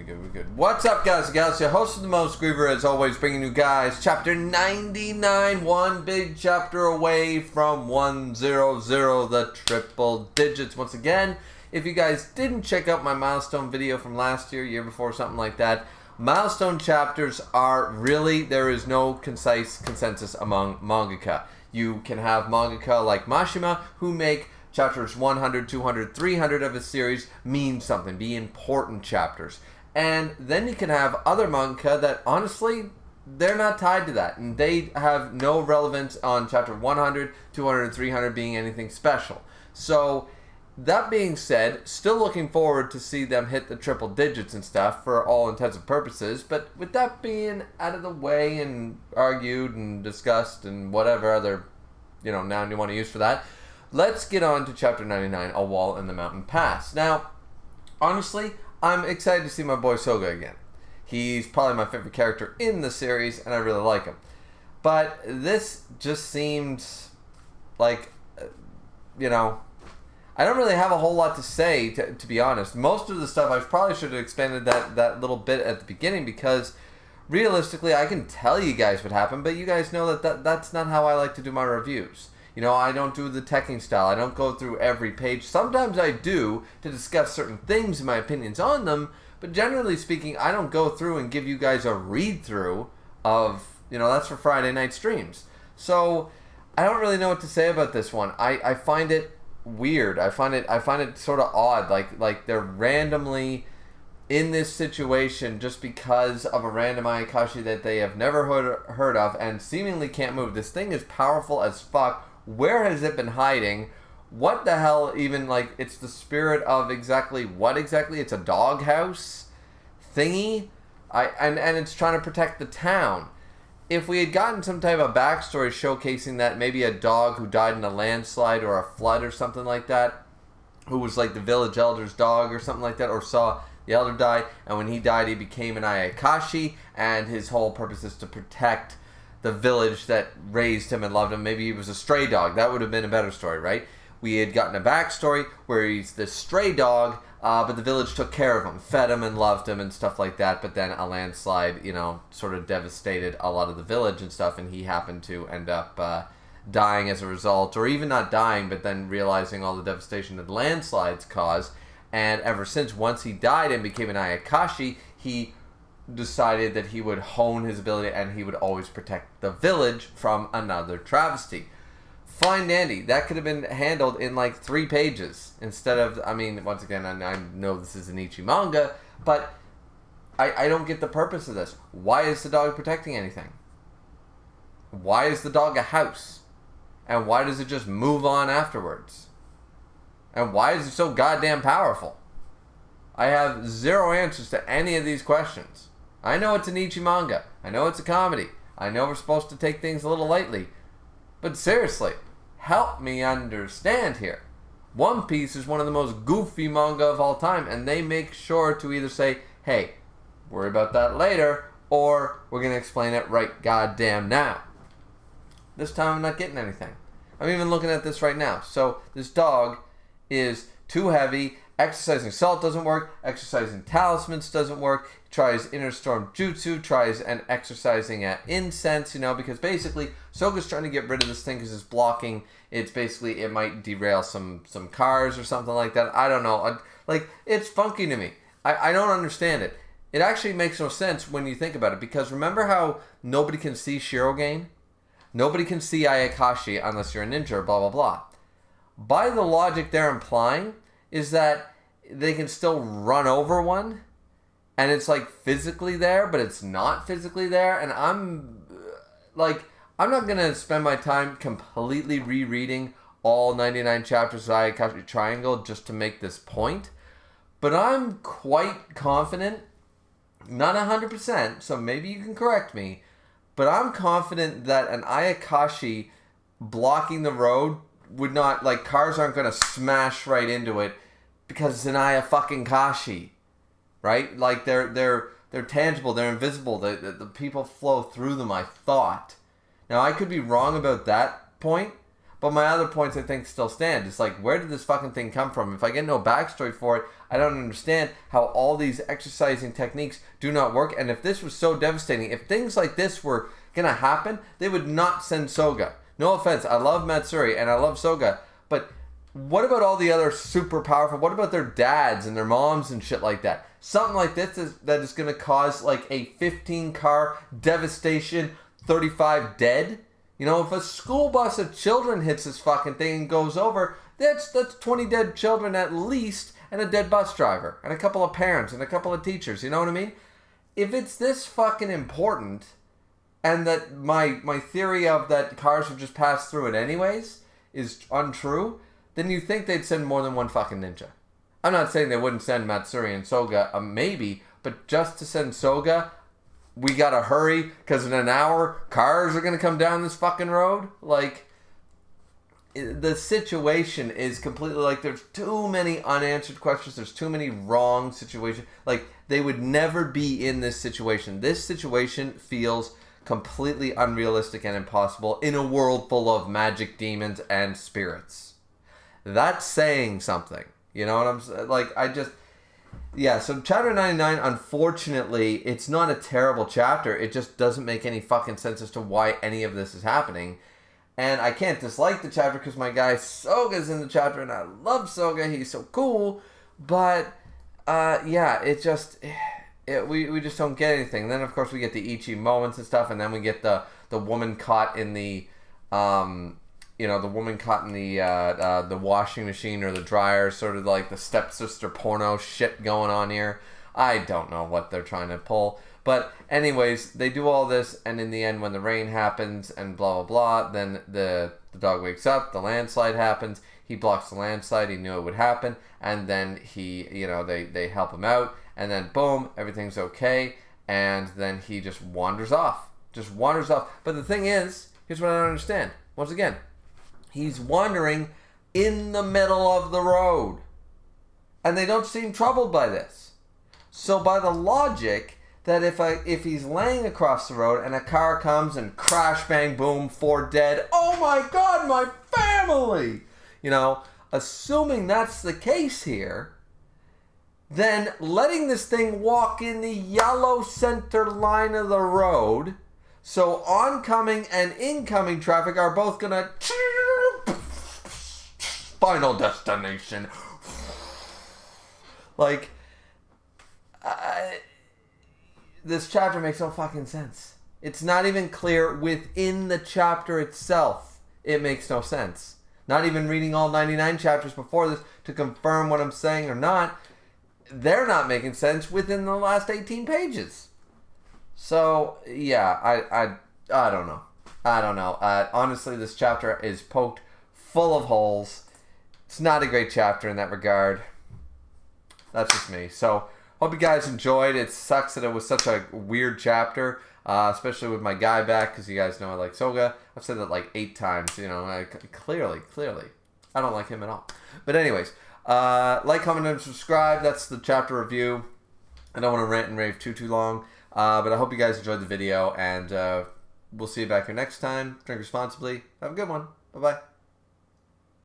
good. What's up, guys and gals? Your host of the most, Griever, as always, bringing you guys chapter 99, one big chapter away from 100, the triple digits. Once again, if you guys didn't check out my milestone video from last year before, something like that, milestone chapters are really, there is no concise consensus among mangaka. You can have mangaka like Mashima who make chapters 100, 200, 300 of a series mean something, be important chapters. And then you can have other manga that, honestly, they're not tied to that. And they have no relevance on chapter 100, 200, and 300 being anything special. So, that being said, still looking forward to see them hit the triple digits and stuff for all intents and purposes. But with that being out of the way and argued and discussed and whatever other, noun you want to use for that, let's get on to chapter 99, A Wall in the Mountain Pass. Now, honestly, I'm excited to see my boy Soga again. He's probably my favorite character in the series, and I really like him. But this just seemed like, I don't really have a whole lot to say, to be honest. Most of the stuff, I probably should have expanded that little bit at the beginning, because realistically, I can tell you guys what happened, but you guys know that's not how I like to do my reviews. I don't do the teching style. I don't go through every page. Sometimes I do to discuss certain things and my opinions on them, but generally speaking, I don't go through and give you guys a read-through of, that's for Friday night streams. So, I don't really know what to say about this one. I find it weird. I find it sort of odd. Like they're randomly in this situation just because of a random Ayakashi that they have never heard of and seemingly can't move. This thing is powerful as fuck. Where has it been hiding? What the hell even, it's the spirit of what exactly? It's a doghouse thingy? And it's trying to protect the town. If we had gotten some type of backstory showcasing that maybe a dog who died in a landslide or a flood or something like that, who was like the village elder's dog or something like that, or saw the elder die, and when he died he became an Ayakashi, and his whole purpose is to protect the village that raised him and loved him. Maybe he was a stray dog. That would have been a better story, right? We had gotten a backstory where he's this stray dog, but the village took care of him, fed him and loved him and stuff like that, but then a landslide, sort of devastated a lot of the village and stuff, and he happened to end up dying as a result, or even not dying, but then realizing all the devastation that the landslides cause, and ever since, once he died and became an Ayakashi, he decided that he would hone his ability and he would always protect the village from another travesty. Fine dandy. That could have been handled in 3 pages instead of, once again, I know this is an Ichi manga, but I don't get the purpose of this. Why is the dog protecting anything? Why is the dog a house? And why does it just move on afterwards? And why is it so goddamn powerful? I have zero answers to any of these questions. I know it's an Ichi manga. I know it's a comedy. I know we're supposed to take things a little lightly. But seriously, help me understand here. One Piece is one of the most goofy manga of all time, and they make sure to either say, hey, worry about that later, or we're going to explain it right goddamn now. This time I'm not getting anything. I'm even looking at this right now. So this dog is too heavy. Exercising salt doesn't work. Exercising talismans doesn't work. He tries inner storm jutsu, tries and exercising at incense, because basically Soga's trying to get rid of this thing because it's blocking. It might derail some cars or something like that. I don't know. It's funky to me. I don't understand it. It actually makes no sense when you think about it, because remember how nobody can see Shirogane? Nobody can see Ayakashi unless you're a ninja or blah blah blah. By the logic they're implying is that they can still run over one, and it's physically there, but it's not physically there, and I'm not going to spend my time completely rereading all 99 chapters of Ayakashi Triangle just to make this point, but I'm quite confident, not 100%, so maybe you can correct me, but I'm confident that an Ayakashi blocking the road would not, cars aren't going to smash right into it because it's an Ayakashi, right? They're tangible, they're invisible, the people flow through them, I thought. Now, I could be wrong about that point, But my other points, I think, still stand. It's like, where did this fucking thing come from? If I get no backstory for it, I don't understand how all these exercising techniques do not work. And if this was so devastating, if things like this were going to happen, they would not send Soga. No offense, I love Matsuri and I love Soga, but what about all the other super powerful, what about their dads and their moms and shit like that? Something like this that is going to cause like a 15-car devastation, 35 dead? You know, if a school bus of children hits this fucking thing and goes over, that's 20 dead children at least, and a dead bus driver, and a couple of parents, and a couple of teachers, you know what I mean? If it's this fucking important, and that my theory of that cars would just pass through it anyways is untrue, then you think they'd send more than one fucking ninja. I'm not saying they wouldn't send Matsuri and Soga, maybe, but just to send Soga, we gotta hurry, because in an hour, cars are gonna come down this fucking road. Like, the situation is completely, like, there's too many unanswered questions, there's too many wrong situations. Like, they would never be in this situation. This situation feels completely unrealistic and impossible in a world full of magic, demons, and spirits. That's saying something. You know what I'm saying? Like, yeah, so chapter 99, unfortunately, it's not a terrible chapter. It just doesn't make any fucking sense as to why any of this is happening. And I can't dislike the chapter because my guy Soga's in the chapter, and I love Soga. He's so cool. But, yeah, it just... we just don't get anything. And then, of course, we get the Ichi moments and stuff, and then we get the woman caught in the... the woman caught in the washing machine or the dryer, sort of like the stepsister porno shit going on here. I don't know what they're trying to pull. But anyways, they do all this, and in the end, when the rain happens and blah, blah, blah, then the dog wakes up, the landslide happens, he blocks the landslide, he knew it would happen, and then they help him out, and then boom, everything's okay, and then he just wanders off. But the thing is, here's what I don't understand. Once again, he's wandering in the middle of the road. And they don't seem troubled by this. So by the logic that if he's laying across the road and a car comes and crash, bang, boom, 4 dead, oh my God, my family! You know, assuming that's the case here, then letting this thing walk in the yellow center line of the road, so oncoming and incoming traffic are both gonna... Final destination. Like, this chapter makes no fucking sense. It's not even clear within the chapter itself. It makes no sense. Not even reading all 99 chapters before this to confirm what I'm saying or not. They're not making sense within the last 18 pages. So, yeah, I don't know. Honestly, this chapter is poked full of holes. It's not a great chapter in that regard. That's just me. So, hope you guys enjoyed. It sucks that it was such a weird chapter, especially with my guy back, because you guys know I like Soga. I've said that like 8 times, you know, clearly, I don't like him at all. But anyways, like, comment, and subscribe. That's the chapter review. I don't want to rant and rave too long, but I hope you guys enjoyed the video, and we'll see you back here next time. Drink responsibly. Have a good one. Bye-bye.